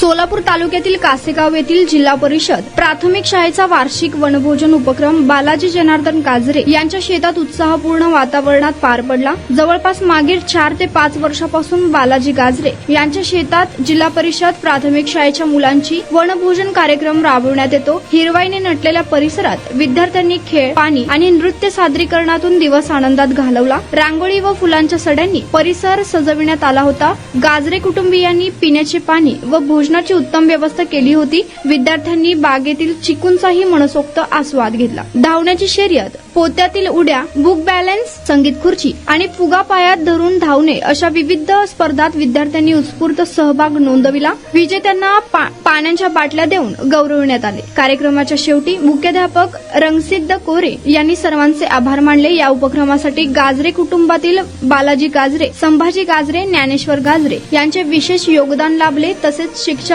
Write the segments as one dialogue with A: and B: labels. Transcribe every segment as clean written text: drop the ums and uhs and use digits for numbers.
A: सोलापूर तालुक्यातील कासेगाव येथील जिल्हा परिषद प्राथमिक शाळेचा वार्षिक वनभोजन उपक्रम बालाजी जनार्दन गाजरे यांच्या शेतात उत्साहपूर्ण वातावरणात पार पडला। जवळपास मागील 4 ते 5 वर्षापासून बालाजी गाजरे यांच्या शेतात जिल्हा परिषद प्राथमिक शाळेच्या मुलांची वनभोजन कार्यक्रम राबवण्यात येतो। हिरवाईने नटलेल्या परिसरात विद्यार्थ्यांनी खेळ, पाणी आणि नृत्य सादरीकरणातून दिवस आनंदात घालवला। रांगोळी व फुलांच्या सड्यांनी परिसर सजविण्यात आला होता। गाजरे कुटुंबियांनी पिण्याचे पाणी व भोजनाची उत्तम व्यवस्था केली होती। विद्यार्थ्यांनी बागेतील चिकूंचाही मनसोक्त आस्वाद घेतला। धावण्याची शर्यत, पोत्यातील उड्या, बुक बॅलन्स, संगीत खुर्ची आणि फुगा पायात धरून धावणे अशा विविध स्पर्धात विद्यार्थ्यांनी उत्स्फूर्त सहभाग नोंदविला। विजेत्यांना पाण्याच्या बाटल्या देऊन गौरविण्यात आले। कार्यक्रमाच्या शेवटी मुख्याध्यापक रंगसिद्ध कोरे यांनी सर्वांचे आभार मानले। या उपक्रमासाठी गाजरे कुटुंबातील बालाजी गाजरे, संभाजी गाजरे, ज्ञानेश्वर गाजरे यांचे विशेष योगदान लाभले। तसेच शिक्षक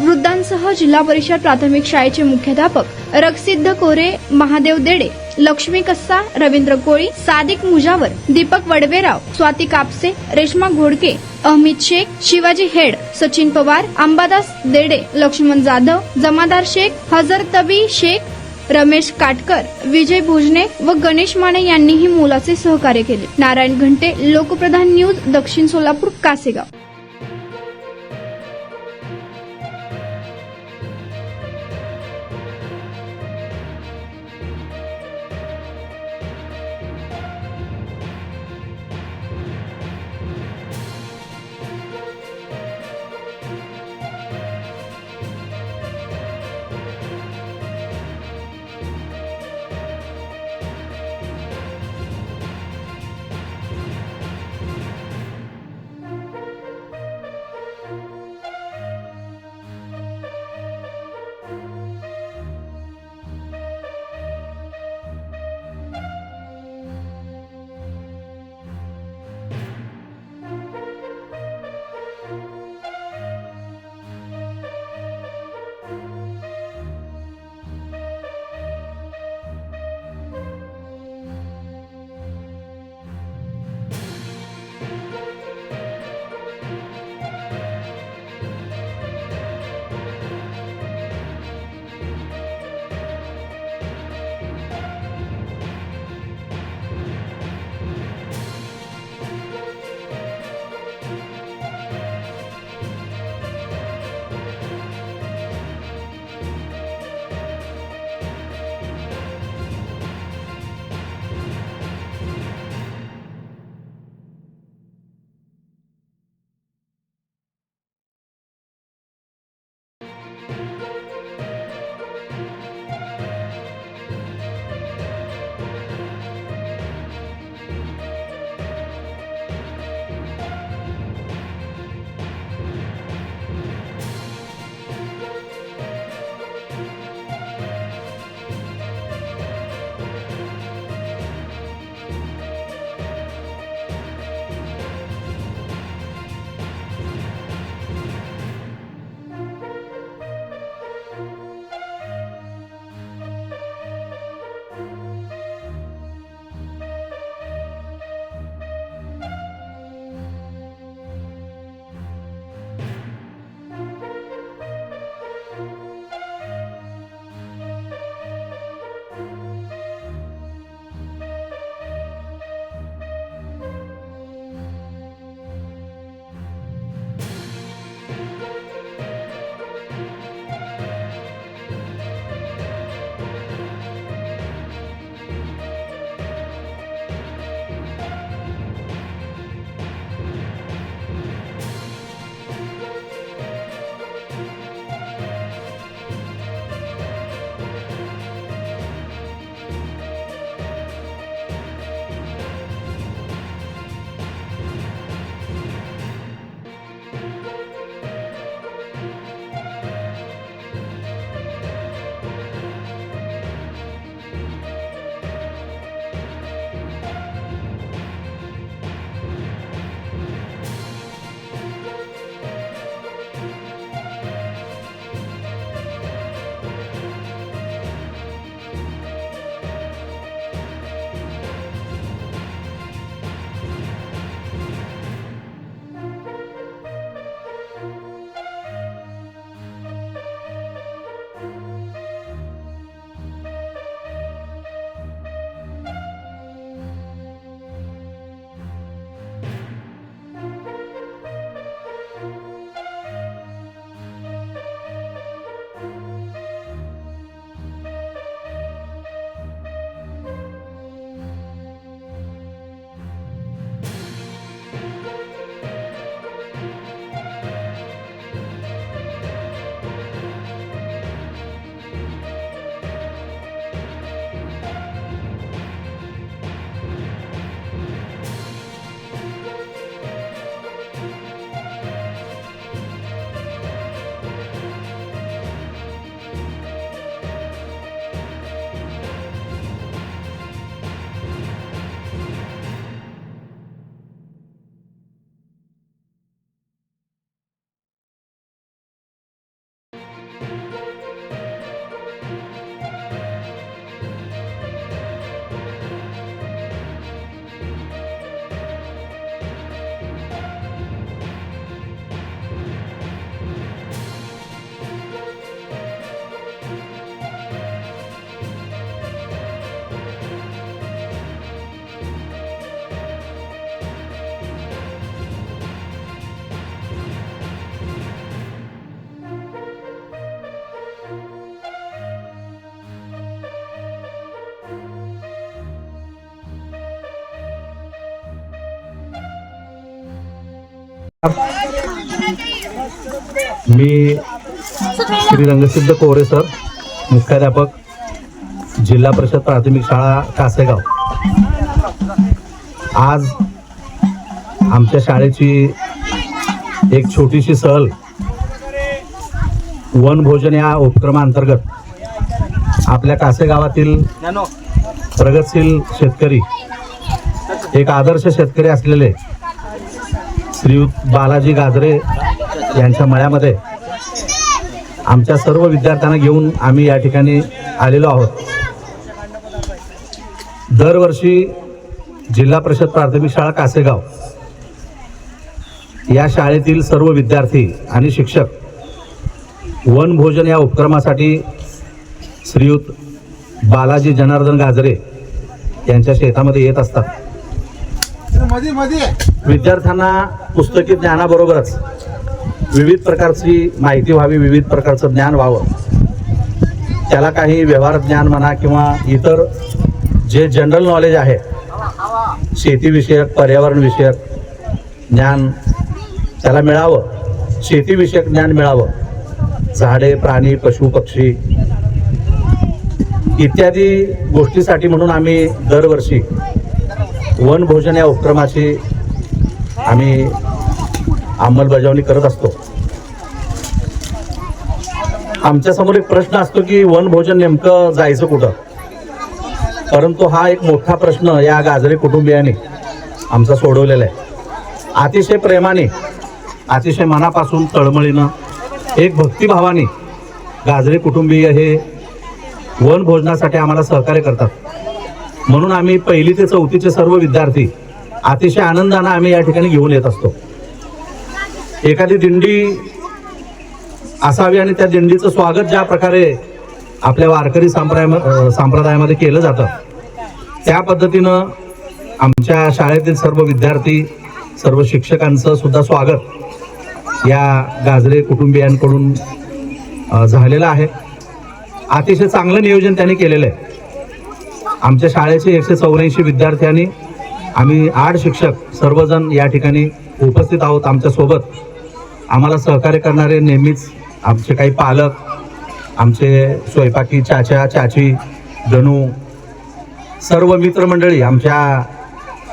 A: वृद्धांसह जिल्हा परिषद प्राथमिक शाळेचे मुख्याध्यापक रंगसिद्ध कोरे, महादेव देडे, लक्ष्मी कस्सा, रवींद्र कोळी, सादिक मुजावर, दीपक वडवेराव, स्वाती कापसे, रेश्मा घोडके, अमित शेख, शिवाजी हेड, सचिन पवार, अंबादास देडे, लक्ष्मण जाधव, जमादार शेख, हजर तबी शेख, रमेश काटकर, विजय भोजने व गणेश माने यांनीही मोलाचे सहकार्य केले। नारायण घंटे, लोकप्रधान न्यूज, दक्षिण सोलापूर, कासेगाव।
B: मी श्री रंगसिद्ध कोरे सर, मुख्याध्यापक, जिल्हा परिषद प्राथमिक शाळा कासेगाव. आज आमच्या शाळेची एक छोटीशी सहल वनभोजन या उपक्रमांतर्गत आपल्या कासेगावातील प्रगतशील शेतकरी, एक आदर्श शेतकरी असलेले श्रीयुत बालाजी गाजरे यांच्या मळ्यामध्ये आमच्या सर्व विद्यार्थ्यांना घेऊन आम्ही या ठिकाणी आलेलो आहोत. दरवर्षी जिल्हा परिषद प्राथमिक शाळा कासेगाव या शाळेतील सर्व विद्यार्थी आणि शिक्षक वनभोजन या उपक्रमासाठी श्रीयुत बालाजी जनार्दन गाजरे यांच्या शेतामध्ये येत असतात. विद्यार्थ्यांना पुस्तकी ज्ञानाबरोबरच विविध प्रकारची माहिती व्हावी, विविध प्रकारचं ज्ञान व्हावं. त्याला काही व्यवहार ज्ञान म्हणा किंवा इतर जे जनरल नॉलेज आहे, शेतीविषयक, पर्यावरणविषयक ज्ञान त्याला मिळावं, शेतीविषयक ज्ञान मिळावं, झाडे, प्राणी, पशु, पक्षी इत्यादी गोष्टीसाठी म्हणून आम्ही दरवर्षी वनभोजन या उपक्रमाची आम्ही अंमलबजावणी करत असतो. आमच्यासमोर एक प्रश्न असतो की वनभोजन नेमकं जायचं कुठं, परंतु हा एक मोठा प्रश्न या गाजरे कुटुंबियांनी आमचा सोडवलेला आहे. अतिशय प्रेमाने, अतिशय मनापासून, तळमळीनं, एक भक्तिभावाने गाजरे कुटुंबीय हे वनभोजनासाठी आम्हाला सहकार्य करतात. म्हणून आम्ही 1ली ते 4थीचे सर्व विद्यार्थी अतिशय आनंदानं आम्ही या ठिकाणी घेऊन येत असतो. एखादी दिंडी असावी आणि त्या दिंडीचं स्वागत ज्या प्रकारे आपल्या वारकरी संप्रदायामध्ये केलं जातं, त्या पद्धतीनं आमच्या शाळेतील सर्व विद्यार्थी, सर्व शिक्षकांचं सुद्धा स्वागत या गाजरे कुटुंबियांकडून झालेलं आहे. अतिशय चांगलं नियोजन त्यांनी केलेलं आहे. आमच्या शाळेचे 184 विद्यार्थी, आम्ही 8 शिक्षक सर्वजण या ठिकाणी उपस्थित आहोत. आमच्यासोबत आम्हाला सहकार्य करणारे नेहमीच आमचे काही पालक, आमचे स्वयंपाकी चाचा, चाची, गणू, सर्व मित्रमंडळी, आमच्या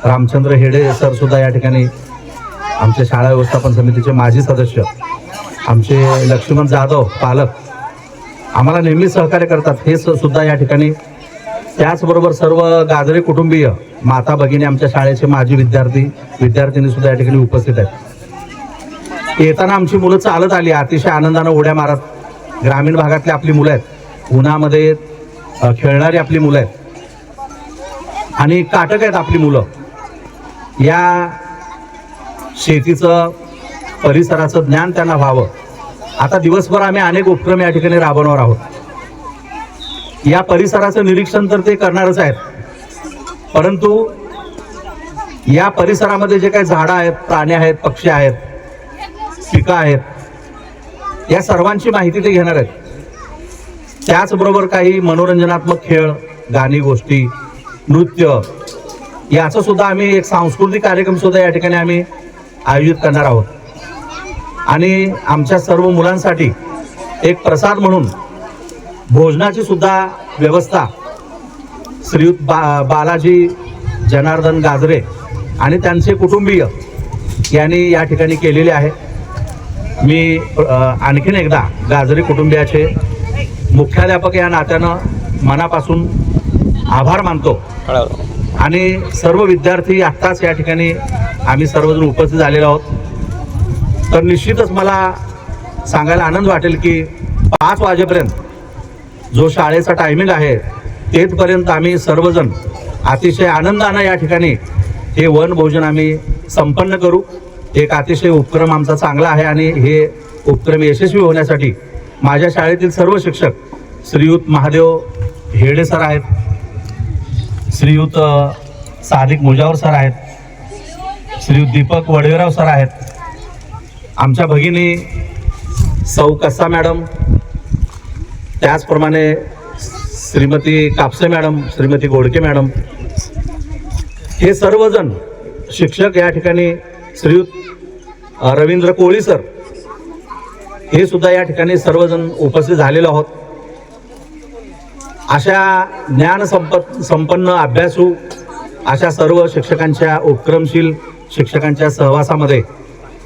B: रामचंद्र हेडे सर सुद्धा या ठिकाणी, आमच्या शाळा व्यवस्थापन समितीचे माजी सदस्य, आमचे लक्ष्मण जाधव पालक आम्हाला नेहमी सहकार्य करतात, हे सुद्धा या ठिकाणी. त्याचबरोबर सर्व गाजरे कुटुंबीय, माता भगिनी, आमच्या शाळेचे माजी विद्यार्थी, विद्यार्थिनी सुद्धा या ठिकाणी उपस्थित आहेत. येताना आमची मुलं चालत आली, अतिशय आनंदानं उड्या मारत. ग्रामीण भागातली आपली मुलं आहेत, उन्हामध्ये खेळणारी आपली मुलं आहेत आणि काटक आहेत आपली मुलं. या शेतीचं, परिसराचं ज्ञान त्यांना व्हावं. आता दिवसभर आम्ही अनेक उपक्रम या ठिकाणी राबवणार आहोत. या परिसराचं निरीक्षण तर ते करणारच आहेत, परंतु या परिसरामध्ये जे काही झाडं आहेत, प्राणी आहेत, पक्षी आहेत, पिकं आहेत, या सर्वांची माहिती ते घेणार आहेत. त्याचबरोबर काही मनोरंजनात्मक खेळ, गाणी, गोष्टी, नृत्य याचं सुद्धा आम्ही एक सांस्कृतिक कार्यक्रम सुद्धा या ठिकाणी आम्ही आयोजित करणार आहोत. आणि आमच्या सर्व मुलांसाठी एक प्रसाद म्हणून भोजनाची सुद्धा व्यवस्था श्रीयुत बालाजी जनार्दन गाजरे आणि त्यांचे कुटुंबीय यांनी या ठिकाणी केलेले आहे. मी आणखीन एकदा गाजरे कुटुंबियाचे मुख्याध्यापक या नात्यानं मनापासून आभार मानतो. आणि सर्व विद्यार्थी आत्ताच या ठिकाणी आम्ही सर्वजण उपस्थित झालेलो आहोत. तर निश्चितच मला सांगायला आनंद वाटेल की 5 वाजेपर्यंत जो शाळेचा टायमिंग आहे तेथपर्यंत आम्ही सर्वजण अतिशय आनंदानं या ठिकाणी हे वनभोजन आम्ही संपन्न करू. एक अतिशय उपक्रम आमचा चांगला आहे आणि हे उपक्रम यशस्वी होण्यासाठी माझ्या शाळेतील सर्व शिक्षक श्रीयुत महादेव हेडे सर आहेत, श्रीयुत सादिक मुजावर सर आहेत, श्रीयुत दीपक वडवेराव सर आहेत, आमच्या भगिनी सौ कस्सा मॅडम, त्याचप्रमाणे श्रीमती कापसे मॅडम, श्रीमती गोडके मॅडम, हे सर्वजण शिक्षक या ठिकाणी श्रीयुत रवींद्र कोळी सर, हे सुद्धा या ठिकाणी सर्वजण उपस्थित झालेलो आहोत. अशा ज्ञान संपन्न अभ्यासू अशा सर्व शिक्षकांच्या उपक्रमशील शिक्षकांच्या सहवासामध्ये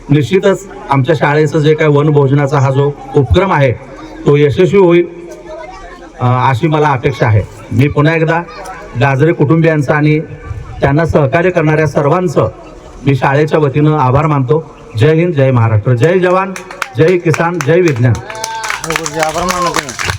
B: निश्चितच आमच्या शाळेचं जे काय वनभोजनाचा हा जो उपक्रम आहे तो यशस्वी होईल अशी मला अपेक्षा आहे. मी पुन्हा एकदा गाजरे कुटुंबियांचं आणि त्यांना सहकार्य करणाऱ्या सर्वांचं मी शाळेच्या वतीनं आभार मानतो. जय हिंद, जय महाराष्ट्र, जय जवान, जय किसान, जय विज्ञान.
C: आभार मानतो.